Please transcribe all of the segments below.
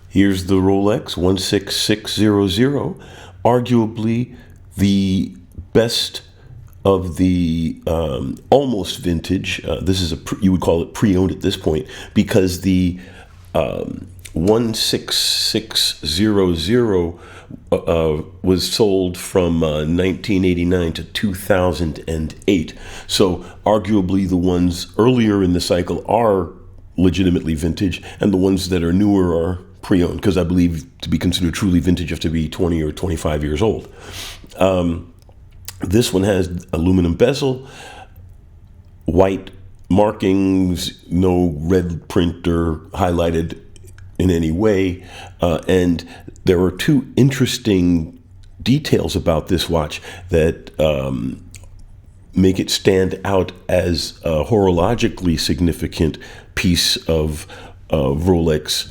Here's the Rolex 16600, arguably the best of the almost vintage. This is you would call it pre-owned at this point, because the 16600 was sold from 1989 to 2008. So arguably the ones earlier in the cycle are legitimately vintage, and the ones that are newer are pre-owned, because I believe to be considered truly vintage you have to be 20 or 25 years old. This one has aluminum bezel, white markings, no red print or highlighted in any way, and there are two interesting details about this watch that make it stand out as a horologically significant piece of Rolex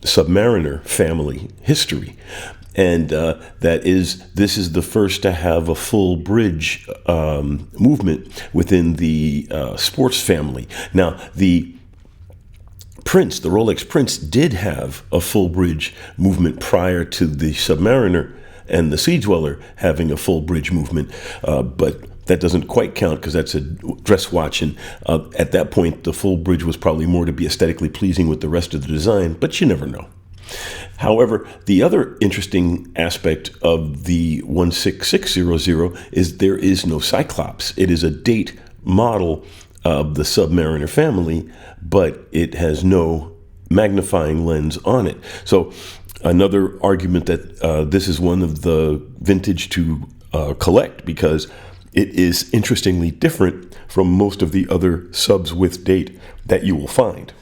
Submariner family history. And this is the first to have a full bridge movement within the sports family. Now, the Rolex Prince did have a full bridge movement prior to the Submariner and the Sea-Dweller having a full bridge movement, but that doesn't quite count because that's a dress watch, and at that point the full bridge was probably more to be aesthetically pleasing with the rest of the design, but you never know. However, the other interesting aspect of the 16600 is there is no Cyclops. It is a date model of the Submariner family, but it has no magnifying lens on it. So another argument that this is one of the vintage to collect, because it is interestingly different from most of the other subs with date that you will find.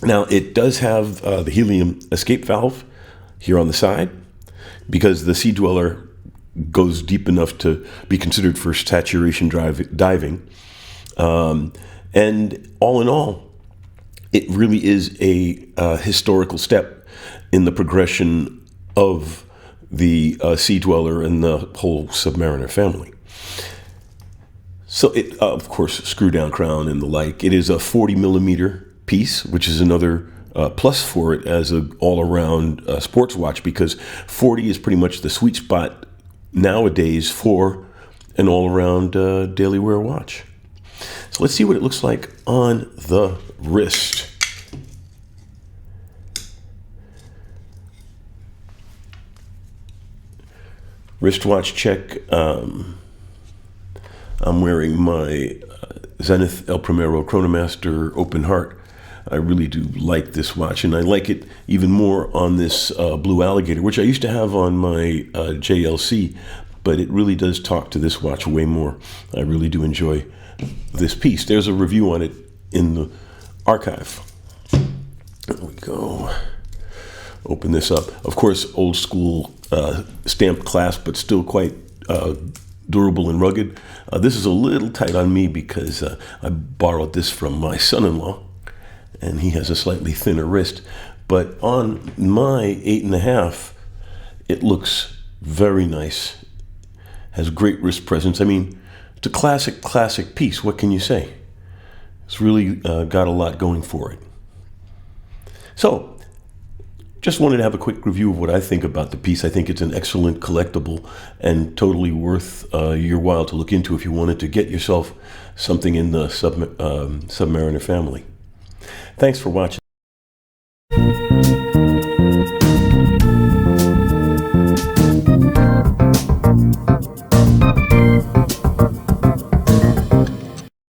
Now, it does have the helium escape valve here on the side, because the Sea-Dweller goes deep enough to be considered for saturation diving. And all in all, it really is a historical step in the progression of the Sea-Dweller and the whole Submariner family. So it, of course, screw down crown and the like. It is a 40 millimeter piece, which is another plus for it as an all-around sports watch, because 40 is pretty much the sweet spot nowadays for an all-around daily wear watch. So let's see what it looks like on the wrist. Wristwatch check. I'm wearing my Zenith El Primero Chronomaster Open Heart. I really do like this watch, and I like it even more on this Blue Alligator, which I used to have on my JLC, but it really does talk to this watch way more. I really do enjoy this piece. There's a review on it in the archive. There we go. Open this up. Of course, old school stamped clasp, but still quite durable and rugged. This is a little tight on me because I borrowed this from my son-in-law, and he has a slightly thinner wrist. But on my 8.5, it looks very nice. Has great wrist presence. I mean, it's a classic piece. What can you say? It's really got a lot going for it. So, just wanted to have a quick review of what I think about the piece. I think it's an excellent collectible and totally worth your while to look into if you wanted to get yourself something in the Submariner family. Thanks for watching.